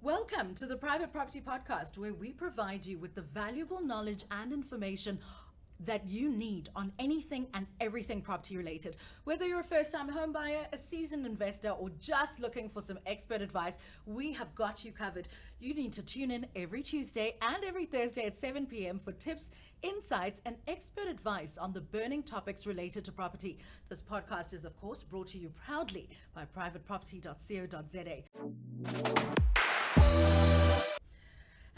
Welcome to the Private Property Podcast, where we provide you with the valuable knowledge and information that you need on anything and everything property related. Whether you're a first-time home buyer, a seasoned investor, or just looking for some expert advice, we have got you covered. You need to tune in every Tuesday and every Thursday at 7 p.m. for tips, insights, and expert advice on the burning topics related to property. This podcast is, of course, brought to you proudly by privateproperty.co.za.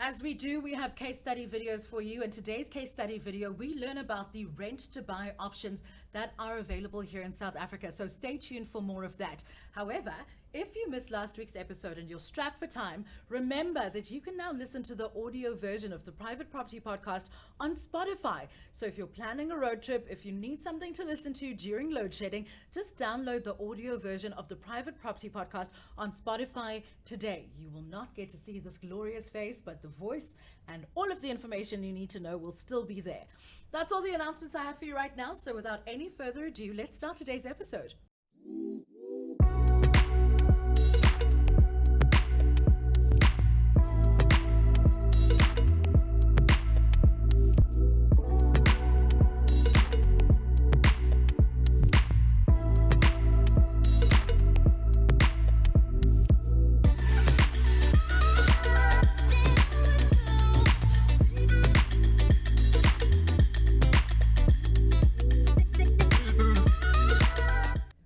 As we do, we have case study videos for you. In today's case study video, we learn about the rent to buy options that are available here in South Africa. So stay tuned for more of that. However, if you missed last week's episode and you're strapped for time, remember that you can now listen to the audio version of the Private Property Podcast on Spotify. So if you're planning a road trip, if you need something to listen to during load shedding, just download the audio version of the Private Property Podcast on Spotify today. You will not get to see this glorious face, but the voice and all of the information you need to know will still be there. That's all the announcements I have for you right now. So without any further ado, let's start today's episode.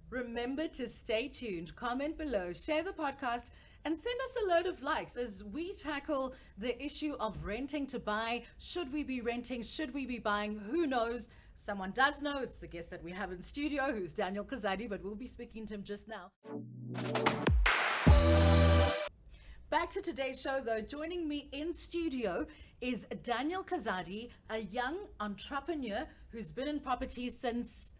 Remember to stay tuned, comment below, share the podcast, and send us a load of likes as we tackle the issue of renting to buy. Should we be renting? Should we be buying? Who knows? Someone does know. It's the guest that we have in studio, who's Daniel Kazadi, but we'll be speaking to him just now. Back to today's show, though. Joining me in studio is Daniel Kazadi, a young entrepreneur who's been in property since,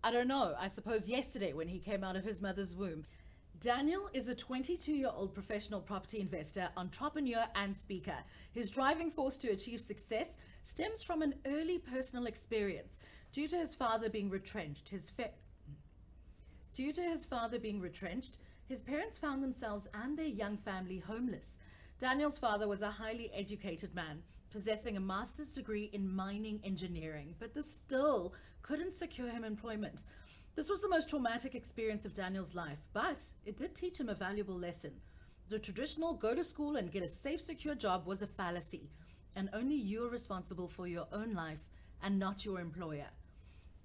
I don't know, I suppose yesterday when he came out of his mother's womb. Daniel is a 22-year-old professional property investor, entrepreneur, and speaker. His driving force to achieve success stems from an early personal experience. Due to his father being retrenched, his parents found themselves and their young family homeless. Daniel's father was a highly educated man, possessing a master's degree in mining engineering, but this still couldn't secure him employment. This was the most traumatic experience of Daniel's life, but it did teach him a valuable lesson. The traditional go to school and get a safe, secure job was a fallacy, and only you are responsible for your own life and not your employer.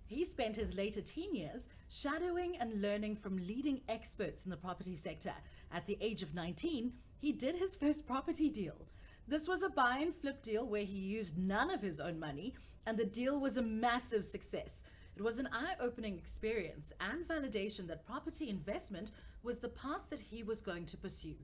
He spent his later teen years shadowing and learning from leading experts in the property sector. At the age of 19, he did his first property deal. This was a buy and flip deal where he used none of his own money, and the deal was a massive success. It was an eye-opening experience and validation that property investment was the path that he was going to pursue.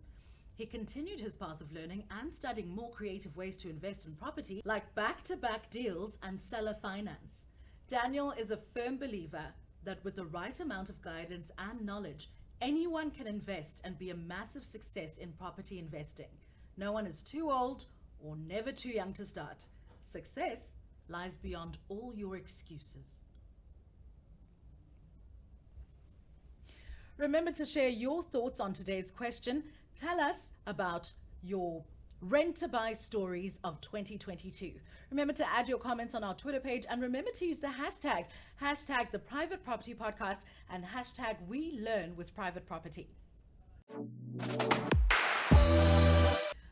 He continued his path of learning and studying more creative ways to invest in property, like back-to-back deals and seller finance. Daniel is a firm believer that with the right amount of guidance and knowledge, anyone can invest and be a massive success in property investing. No one is too old or never too young to start. Success lies beyond all your excuses. Remember to share your thoughts on today's question. Tell us about your rent to buy stories of 2022. Remember to add your comments on our Twitter page, and remember to use the hashtag the Private Property Podcast and hashtag we learn with private property.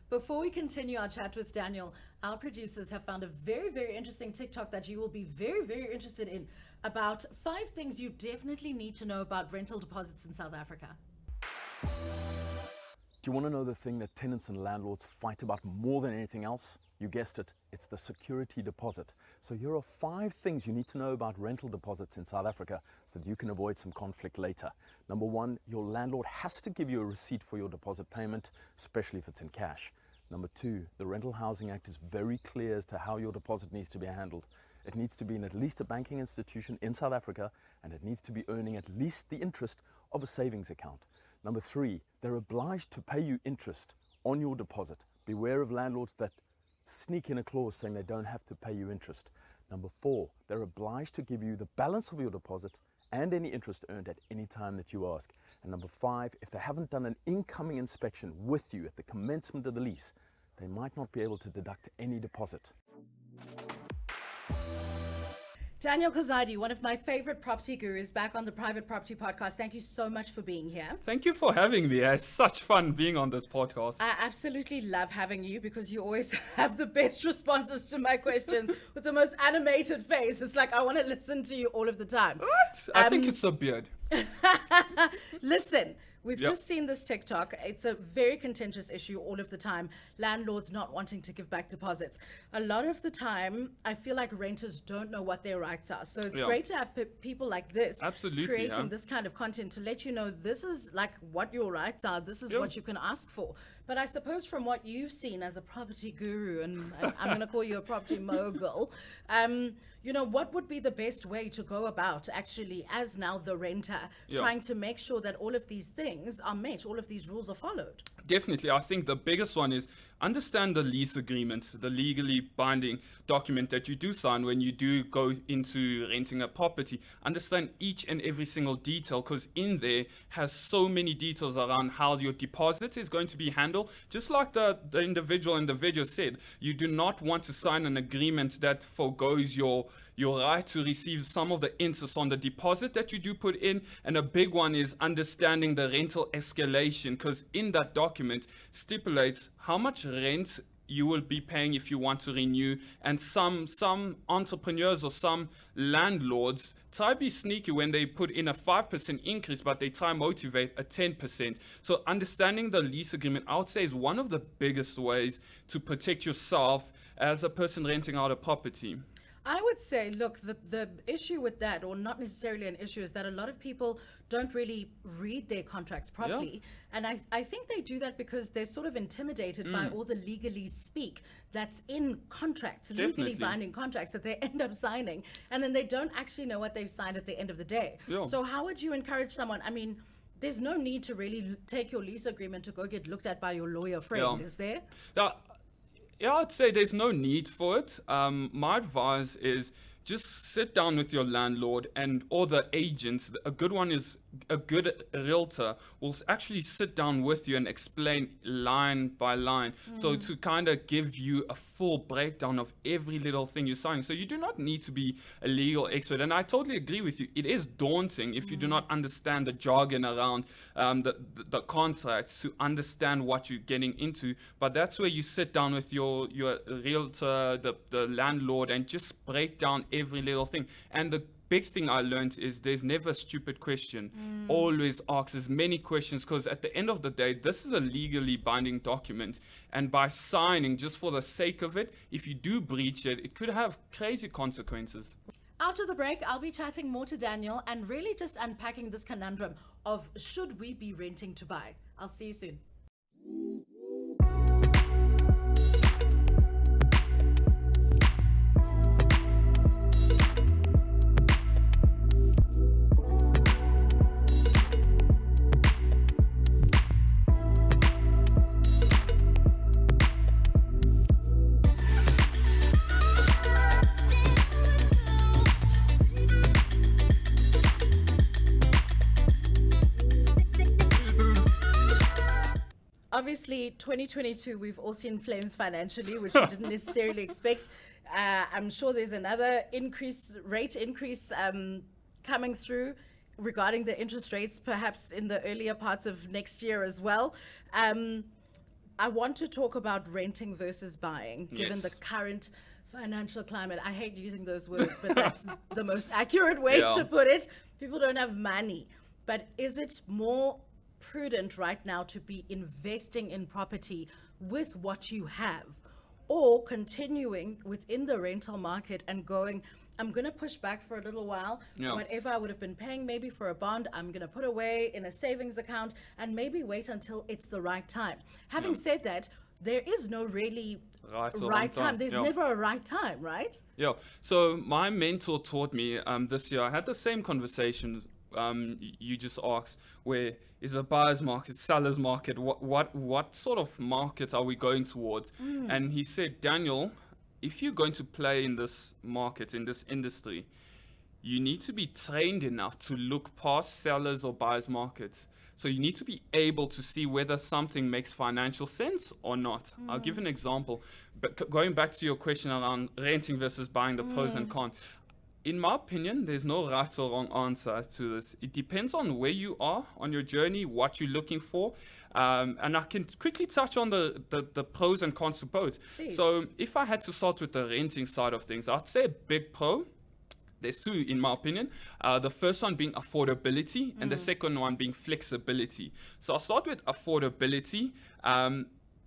Before we continue our chat with Daniel, our producers have found a very, very interesting TikTok that you will be very, very interested in about 5 things you definitely need to know about rental deposits in South Africa. Do you want to know the thing that tenants and landlords fight about more than anything else? You guessed it, it's the security deposit. So here are 5 things you need to know about rental deposits in South Africa so that you can avoid some conflict later. Number 1, your landlord has to give you a receipt for your deposit payment, especially if it's in cash. Number 2, the Rental Housing Act is very clear as to how your deposit needs to be handled. It needs to be in at least a banking institution in South Africa, and it needs to be earning at least the interest of a savings account. Number 3, they're obliged to pay you interest on your deposit. Beware of landlords that sneak in a clause saying they don't have to pay you interest. Number 4, they're obliged to give you the balance of your deposit and any interest earned at any time that you ask. And number 5, if they haven't done an incoming inspection with you at the commencement of the lease, they might not be able to deduct any deposit. Daniel Kazadi, one of my favorite property gurus, back on the Private Property Podcast. Thank you so much for being here. Thank you for having me. It's such fun being on this podcast. I absolutely love having you because you always have the best responses to my questions with the most animated face. It's like I want to listen to you all of the time. What? I think it's a beard. Listen, we've just seen this TikTok. It's a very contentious issue all of the time. Landlords not wanting to give back deposits. A lot of the time, I feel like renters don't know what their rights are. So it's great to have people like this creating this kind of content to let you know this is like what your rights are. This is what you can ask for. But I suppose from what you've seen as a property guru, and I'm going to call you a property mogul, you know, what would be the best way to go about actually, as now the renter, trying to make sure that all of these things are met, all of these rules are followed? Definitely. I think the biggest one is understand the lease agreement, the legally binding document that you do sign when you do go into renting a property. Understand each and every single detail, because in there has so many details around how your deposit is going to be handled. Just like the individual in the video said, you do not want to sign an agreement that forgoes your right to receive some of the interest on the deposit that you do put in. And a big one is understanding the rental escalation, because in that document stipulates how much rent you will be paying if you want to renew. And some entrepreneurs or some landlords try to be sneaky when they put in a 5% increase, but they try motivate a 10%. So understanding the lease agreement, I would say, is one of the biggest ways to protect yourself as a person renting out a property. I would say, look, the issue with that, or not necessarily an issue, is that a lot of people don't really read their contracts properly. And I think they do that because they're sort of intimidated by all the legalese speak that's in contracts, legally binding contracts that they end up signing. And then they don't actually know what they've signed at the end of the day. So how would you encourage someone? I mean, there's no need to really take your lease agreement to go get looked at by your lawyer friend, is there? Yeah, I'd say there's no need for it. My advice is just sit down with your landlord or the agents. A good one is a good realtor will actually sit down with you and explain line by line. So to kind of give you a full breakdown of every little thing you're signing. So you do not need to be a legal expert. And I totally agree with you. It is daunting if you do not understand the jargon around the contracts to understand what you're getting into. But that's where you sit down with your realtor, the landlord, and just break down every little thing. And the big thing I learned is there's never a stupid question. Always ask as many questions, because at the end of the day, this is a legally binding document. And by signing just for the sake of it, if you do breach it, it could have crazy consequences. After the break, I'll be chatting more to Daniel and really just unpacking this conundrum of should we be renting to buy? I'll see you soon. Obviously, 2022, we've all seen flames financially, which we didn't necessarily expect. I'm sure there's another rate increase coming through regarding the interest rates, perhaps in the earlier parts of next year as well. I want to talk about renting versus buying, given the current financial climate. I hate using those words, but that's the most accurate way to put it. People don't have money. But is it more prudent right now to be investing in property with what you have, or continuing within the rental market and going, I'm going to push back for a little while, whatever I would have been paying maybe for a bond, I'm going to put away in a savings account and maybe wait until it's the right time. Having said that, there is no really right time. There's never a right time, right? Yeah. So my mentor taught me this year, I had the same conversation you just asked, where is a buyer's market, seller's market, what sort of market are we going towards? And he said, Daniel, if you're going to play in this market, in this industry, you need to be trained enough to look past sellers or buyers markets. So you need to be able to see whether something makes financial sense or not. I'll give an example. But going back to your question around renting versus buying, the pros and cons. In my opinion, there's no right or wrong answer to this. It depends on where you are on your journey, what you're looking for. And I can quickly touch on the pros and cons to both. Please. So if I had to start with the renting side of things, I'd say a big pro. There's two, in my opinion. The first one being affordability, and the second one being flexibility. So I'll start with affordability.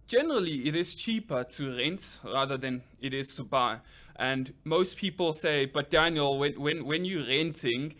Generally, it is cheaper to rent rather than it is to buy. And most people say, but Daniel, when you're renting,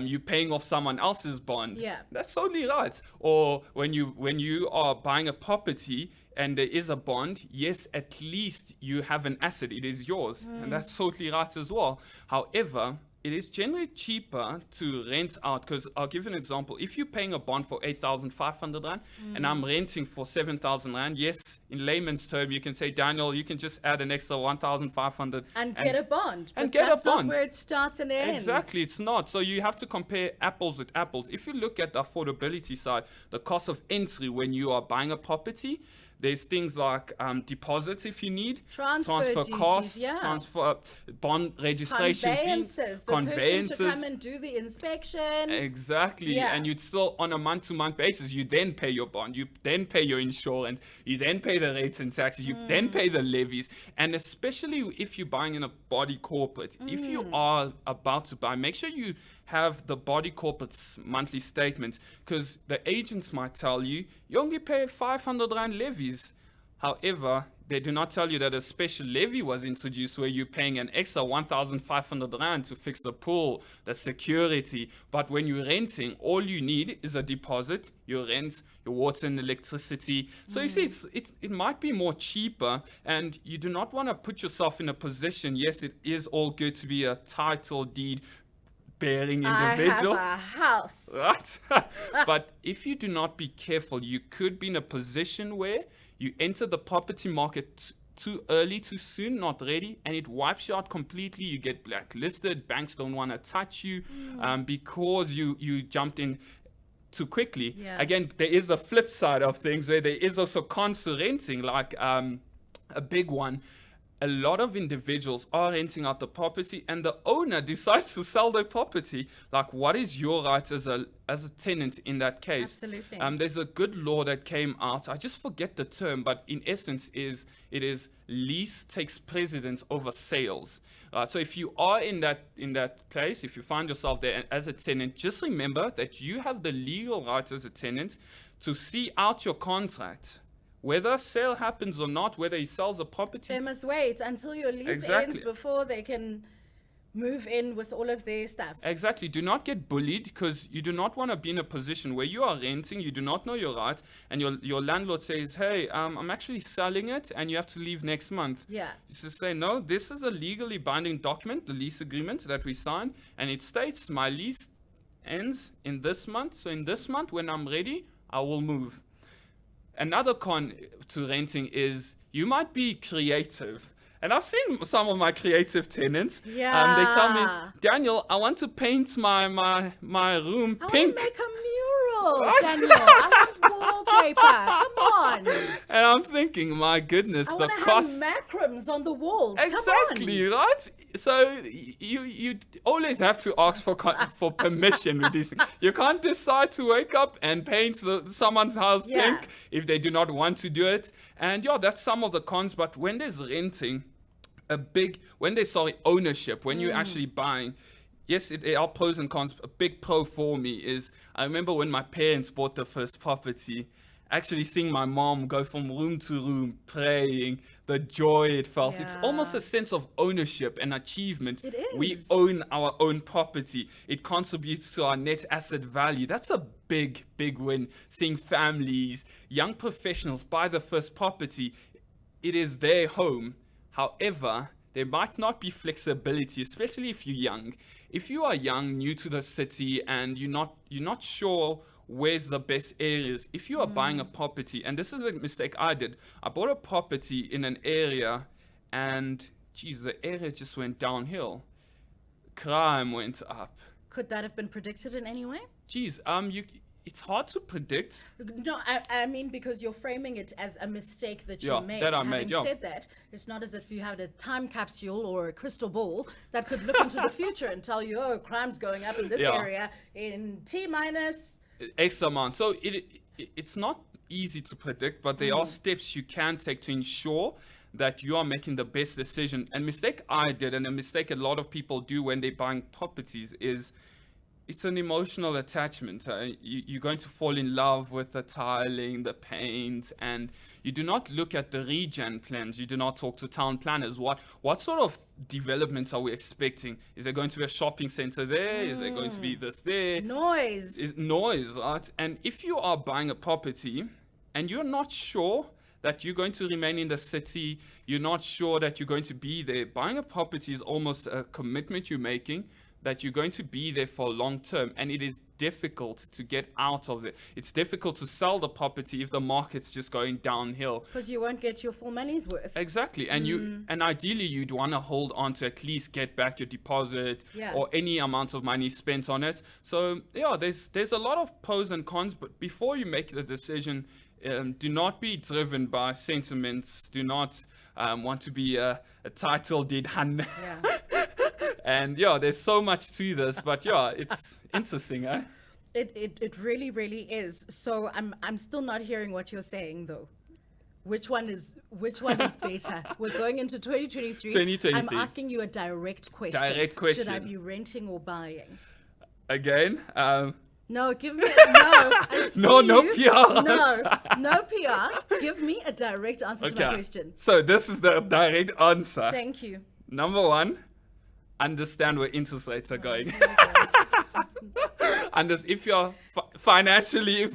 you're paying off someone else's bond. Yeah. That's totally right. Or when you are buying a property and there is a bond, yes, at least you have an asset. It is yours. And that's totally right as well. However, it is generally cheaper to rent out, because I'll give you an example. If you're paying a bond for 8,500 Rand and I'm renting for 7,000 Rand, yes, in layman's term, you can say, Daniel, you can just add an extra 1,500 and get a bond. And But get a that's bond. not where it starts and ends. Exactly, it's not. So you have to compare apples with apples. If you look at the affordability side, the cost of entry when you are buying a property, there's things like deposits if you need, Transfer duties, costs, yeah. transfer bond registration fees, Conveyances. The person to come and do the inspection. Exactly. Yeah. And you'd still, on a month-to-month basis, you then pay your bond, you then pay your insurance, you then pay the rates and taxes, you then pay the levies. And especially if you're buying in a body corporate, if you are about to buy, make sure you have the body corporate's monthly statements, because the agents might tell you only pay 500 Rand levies. However, they do not tell you that a special levy was introduced where you're paying an extra 1,500 Rand to fix the pool, the security. But when you're renting, all you need is a deposit, your rent, your water and electricity. So you see, it might be more cheaper, and you do not want to put yourself in a position, yes, it is all good to be a title deed bearing individual. I have a house. Right? But if you do not be careful, you could be in a position where you enter the property market too early, too soon, not ready, and it wipes you out completely. You get blacklisted. Banks don't want to touch you because you jumped in too quickly. Yeah. Again, there is a flip side of things where there is also cons to renting, like a big one. A lot of individuals are renting out the property and the owner decides to sell their property. Like, what is your right as a tenant in that case? Absolutely. There's a good law that came out. I just forget the term, but in essence it is lease takes precedence over sales. So if you are in that place, if you find yourself there as a tenant, just remember that you have the legal right as a tenant to see out your contract. Whether a sale happens or not, whether he sells a property. They must wait until your lease Exactly. ends before they can move in with all of their stuff. Exactly. Do not get bullied, because you do not want to be in a position where you are renting, you do not know your right, and your landlord says, hey, I'm actually selling it and you have to leave next month. Yeah. You just say, no, this is a legally binding document, the lease agreement that we sign, and it states my lease ends in this month. So in this month, when I'm ready, I will move. Another con to renting is you might be creative. And I've seen some of my creative tenants. Yeah. They tell me, Daniel, I want to paint my room I pink. want to make a mural, What? Daniel. I want wallpaper. Come on. And I'm thinking, my goodness, I the want to cost. have macrams on the walls. Exactly, Come on. right? So you always have to ask for permission with these things. You can't decide to wake up and paint someone's house Yeah. pink if they do not want to do it. And yeah, that's some of the cons. But when there's renting, ownership, when you're actually buying, yes, there are pros and cons. A big pro for me is I remember when my parents bought the first property, actually seeing my mom go from room to room praying, the joy it felt. It's Yeah. almost a sense of ownership and achievement. It is. We own our own property. It contributes to our net asset value. That's a big, big win. Seeing families, young professionals buy the first property, it is their home. However, there might not be flexibility, especially if you're young. If you are young, new to the city, and you're not sure where's the best areas. If you are buying a property, and this is a mistake I did, I bought a property in an area and geez, the area just went downhill. crime went up. Could that have been predicted in any way? Geez, it's hard to predict. No, I mean, because you're framing it as a mistake that you Yeah, made. that I Having made, yeah. said that, it's not as if you had a time capsule or a crystal ball that could look into the future and tell you, oh, crime's going up in this Yeah. area in T minus. X amount. So it's not easy to predict, but there are steps you can take to ensure that you are making the best decision. And mistake I did, and a mistake a lot of people do when they're buying properties, is it's an emotional attachment. You're going to fall in love with the tiling, the paint, and you do not look at the regen plans. You do not talk to town planners. What sort of developments are we expecting? Is there going to be a shopping center there? Is there going to be this there? Noise. Noise, right? And if you are buying a property and you're not sure that you're going to remain in the city, you're not sure that you're going to be there, buying a property is almost a commitment you're making that you're going to be there for long term, and it is difficult to get out of it. It's difficult to sell the property if the market's just going downhill. Because you won't get your full money's worth. Exactly, and ideally you'd want to hold on to at least get back your deposit or any amount of money spent on it. So yeah, there's a lot of pros and cons, but before you make the decision, do not be driven by sentiments. Do not want to be a title deed hand. Yeah. And yeah, there's so much to this, but yeah, it's interesting, eh? It really, really is. So I'm still not hearing what you're saying though. Which one is better? We're going into 2023. 2023. I'm asking you a direct question. Direct question. Should I be renting or buying? Again, No, give me I see No you. PR. No PR. Give me a direct answer to my question. So this is the direct answer. Thank you. Number one, understand where interest rates are going. And if you're financially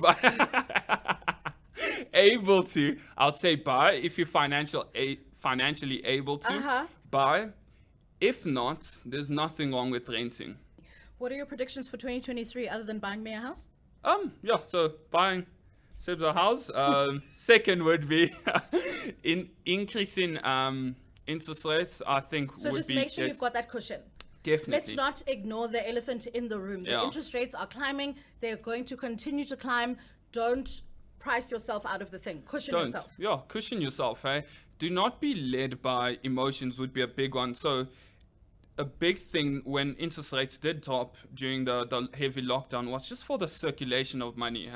able to, I'd say buy. If you're financially able to, buy. If not, there's nothing wrong with renting. What are your predictions for 2023 other than buying me a house? Yeah, so buying Seb's a house. Second would be increase in interest rates, I think. So would just be make sure you've got that cushion. Definitely. Let's not ignore the elephant in the room. The interest rates are climbing. They're going to continue to climb. Don't price yourself out of the thing. Cushion yourself. Yeah, cushion yourself, eh? Do not be led by emotions would be a big one. So a big thing when interest rates did drop during the heavy lockdown was just for the circulation of money.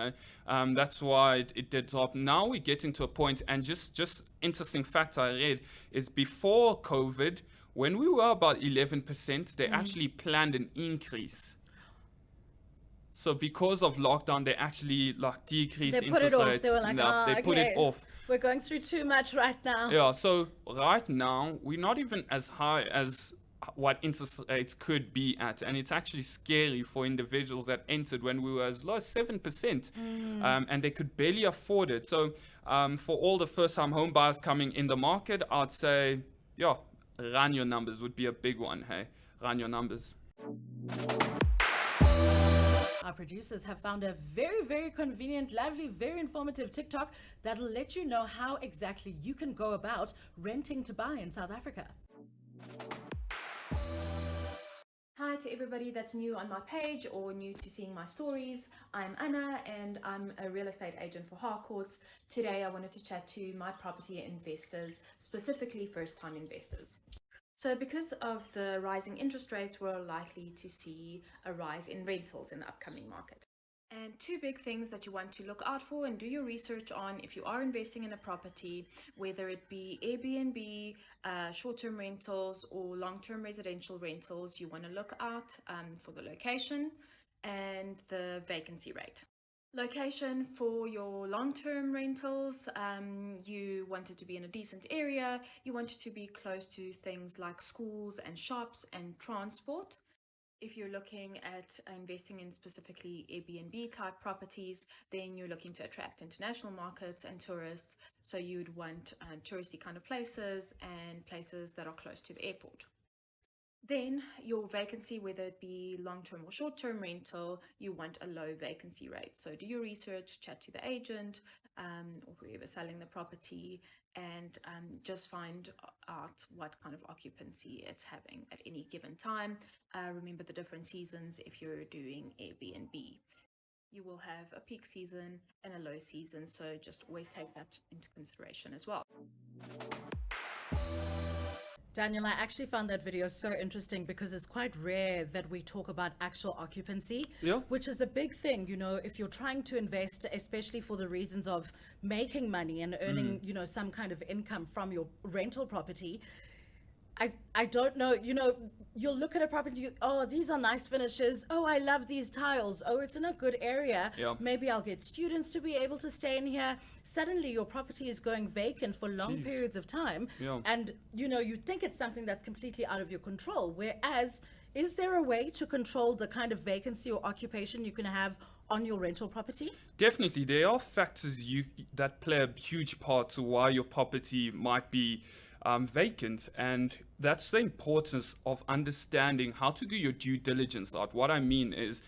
That's why it did drop. Now we're getting to a point, and just interesting fact I read is before COVID, when we were about 11%, they actually planned an increase. So because of lockdown, they actually decreased interest rates. They were like, they put it off. We're going through too much right now. Yeah, so right now, we're not even as high as what interest rates could be at, and it's actually scary for individuals that entered when we were as low as 7%, and they could barely afford it. So for all the first-time home buyers coming in the market, I'd say, run your numbers would be a big one. Hey, run your numbers. Our producers have found a very, very convenient, lively, very informative TikTok that'll let you know how exactly you can go about renting to buy in South Africa. Hi to everybody that's new on my page or new to seeing my stories. I'm Anna and I'm a real estate agent for Harcourts. Today I wanted to chat to my property investors, specifically first-time investors. So because of the rising interest rates, we're likely to see a rise in rentals in the upcoming market. And two big things that you want to look out for and do your research on if you are investing in a property, whether it be Airbnb, short-term rentals or long-term residential rentals, you want to look out for the location and the vacancy rate. Location for your long-term rentals, you want it to be in a decent area, you want it to be close to things like schools and shops and transport. If you're looking at investing in specifically Airbnb type properties, then you're looking to attract international markets and tourists. So you'd want touristy kind of places and places that are close to the airport. Then your vacancy, whether it be long-term or short-term rental, you want a low vacancy rate. So do your research, chat to the agent or whoever's selling the property, and just find out what kind of occupancy it's having at any given time. Remember the different seasons. If you're doing Airbnb, you will have a peak season and a low season, so just always take that into consideration as well. Daniel, I actually found that video so interesting because it's quite rare that we talk about actual occupancy, Yeah. which is a big thing, if you're trying to invest, especially for the reasons of making money and earning, some kind of income from your rental property. I don't know, you'll look at a property, oh, these are nice finishes. Oh, I love these tiles. Oh, it's in a good area. Yeah. Maybe I'll get students to be able to stay in here. Suddenly your property is going vacant for long Jeez. periods of time. Yeah. And, you think it's something that's completely out of your control. Whereas, is there a way to control the kind of vacancy or occupation you can have on your rental property? Definitely, there are factors that play a huge part to why your property might be vacant, and that's the importance of understanding how to do your due diligence out. What I mean is,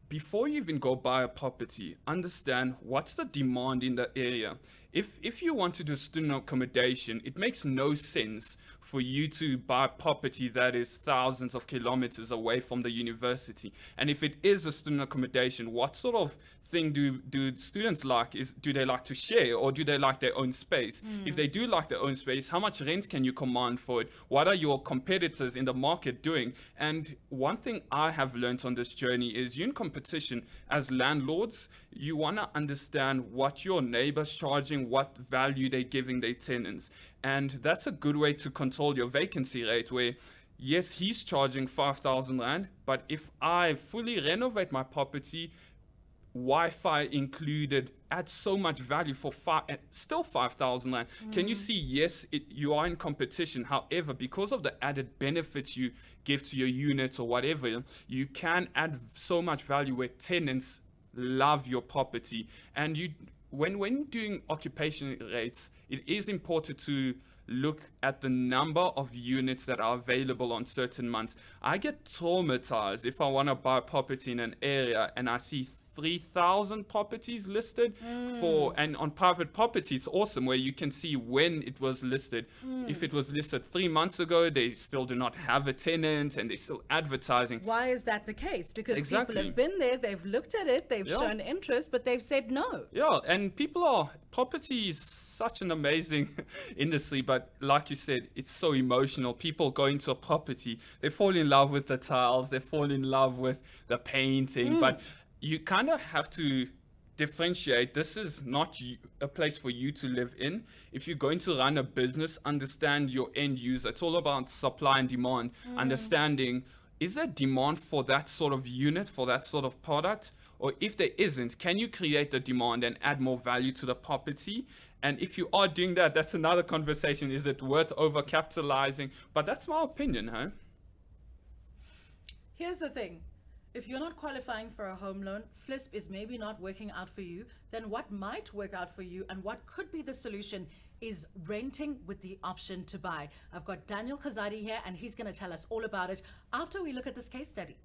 before you even go buy a property, understand what's the demand in the area. If you want to do student accommodation, it makes no sense for you to buy a property that is thousands of kilometers away from the university. And if it is a student accommodation, what sort of thing do students like? Do they like to share, or do they like their own space? If they do like their own space, how much rent can you command for it? What are your competitors in the market doing? And one thing I have learned on this journey is, you're in competition as landlords. You want to understand what your neighbors charging, what value they're giving their tenants. And that's a good way to control your vacancy rate, where yes, he's charging 5,000 Rand, but if I fully renovate my property, Wi-Fi included, adds so much value for still 5,000 Rand. Can you see, yes, you are in competition. However, because of the added benefits you give to your unit or whatever, you can add so much value where tenants love your property. And when doing occupation rates, it is important to look at the number of units that are available on certain months. I get traumatized if I want to buy a property in an area and I see 3,000 properties listed and on private property, it's awesome where you can see when it was listed. If it was listed 3 months ago, they still do not have a tenant and they're still advertising. Why is that the case? Because Exactly. people have been there, they've looked at it, they've Yeah. shown interest, but they've said no. Yeah, and property is such an amazing industry, but like you said, it's so emotional. People go into a property, they fall in love with the tiles, they fall in love with the painting, but you kind of have to differentiate. This is not a place for you to live in. If you're going to run a business, understand your end user. It's all about supply and demand. Understanding, is there demand for that sort of unit, for that sort of product? Or if there isn't, can you create the demand and add more value to the property? And if you are doing that, that's another conversation. Is it worth overcapitalizing? But that's my opinion, huh? Here's the thing. If you're not qualifying for a home loan, FLISP is maybe not working out for you, then what might work out for you and what could be the solution is renting with the option to buy. I've got Daniel Kazadi here and he's going to tell us all about it after we look at this case study.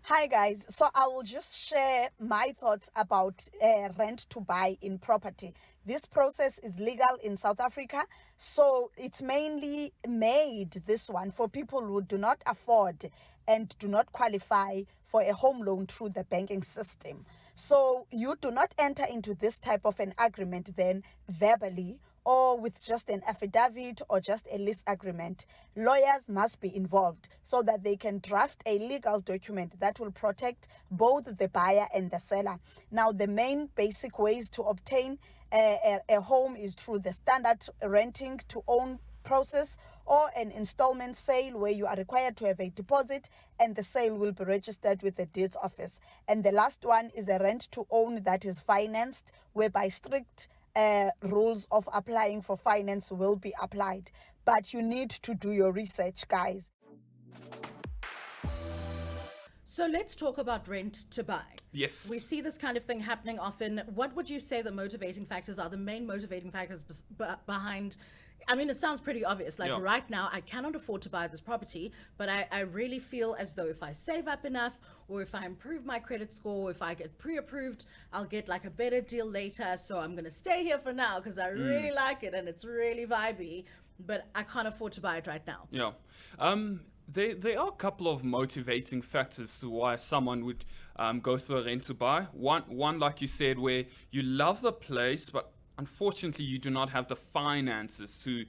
Hi guys, so I will just share my thoughts about rent to buy in property. This process is legal in South Africa, so it's mainly made, this one, for people who do not afford and do not qualify for a home loan through the banking system. So you do not enter into this type of an agreement then verbally or with just an affidavit or just a lease agreement. Lawyers must be involved so that they can draft a legal document that will protect both the buyer and the seller. Now, the main basic ways to obtain a home is through the standard renting to own process or an installment sale where you are required to have a deposit and the sale will be registered with the deeds office. And the last one is a rent to own that is financed, whereby strict rules of applying for finance will be applied. But you need to do your research, guys. So let's talk about rent to buy. Yes. We see this kind of thing happening often. What would you say the motivating factors are, the main motivating factors behind? I mean, it sounds pretty obvious. Like right now, I cannot afford to buy this property, but I really feel as though if I save up enough or if I improve my credit score, if I get pre-approved, I'll get like a better deal later. So I'm going to stay here for now because I really like it and it's really vibey, but I can't afford to buy it right now. Yeah. There are a couple of motivating factors to why someone would go through a rent to buy. One, like you said, where you love the place, but unfortunately you do not have the finances to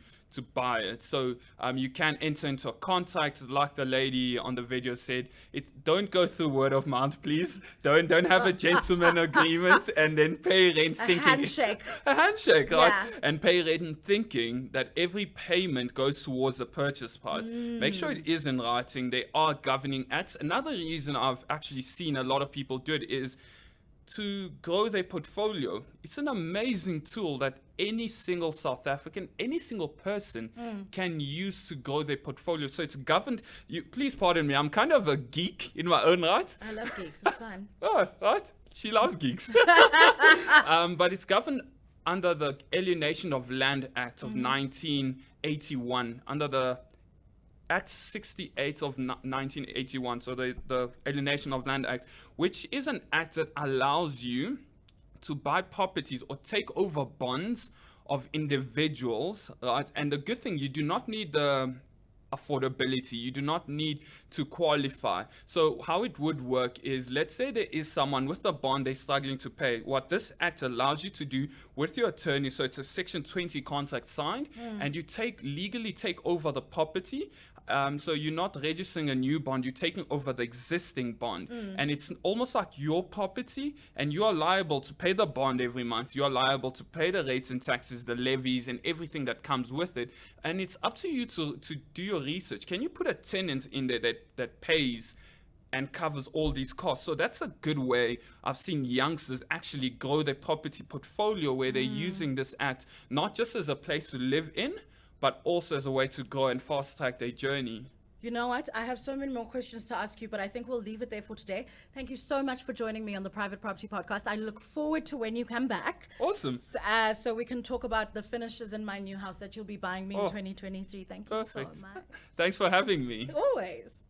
buy it. So you can enter into a contract, like the lady on the video said. Don't go through word of mouth, please. Don't have a gentleman agreement and then pay rent thinking a handshake, right? Yeah. And pay rent thinking that every payment goes towards the purchase price. Make sure it is in writing. There are governing acts. Another reason I've actually seen a lot of people do it is to grow their portfolio. It's an amazing tool that any single South African, any single person can use to grow their portfolio. So it's governed. Please pardon me, I'm kind of a geek in my own right. I love geeks, it's fine. Oh, right. She loves geeks. But it's governed under the Alienation of Land Act of 1981, under the Act 68 of 1981, so the Alienation of Land Act, which is an act that allows you to buy properties or take over bonds of individuals, right? And the good thing, you do not need the affordability. You do not need to qualify. So how it would work is, let's say there is someone with a bond they're struggling to pay. What this act allows you to do with your attorney, so it's a Section 20 contract signed, and you legally take over the property. So you're not registering a new bond, you're taking over the existing bond. And it's almost like your property, and you are liable to pay the bond every month. You are liable to pay the rates and taxes, the levies, and everything that comes with it. And it's up to you to do your research. Can you put a tenant in there that pays and covers all these costs? So that's a good way I've seen youngsters actually grow their property portfolio, where they're using this act not just as a place to live in, but also as a way to grow and fast track their journey. You know what? I have so many more questions to ask you, but I think we'll leave it there for today. Thank you so much for joining me on the Private Property Podcast. I look forward to when you come back. Awesome. So we can talk about the finishes in my new house that you'll be buying me in 2023. Thank you so much. Thanks for having me. Always.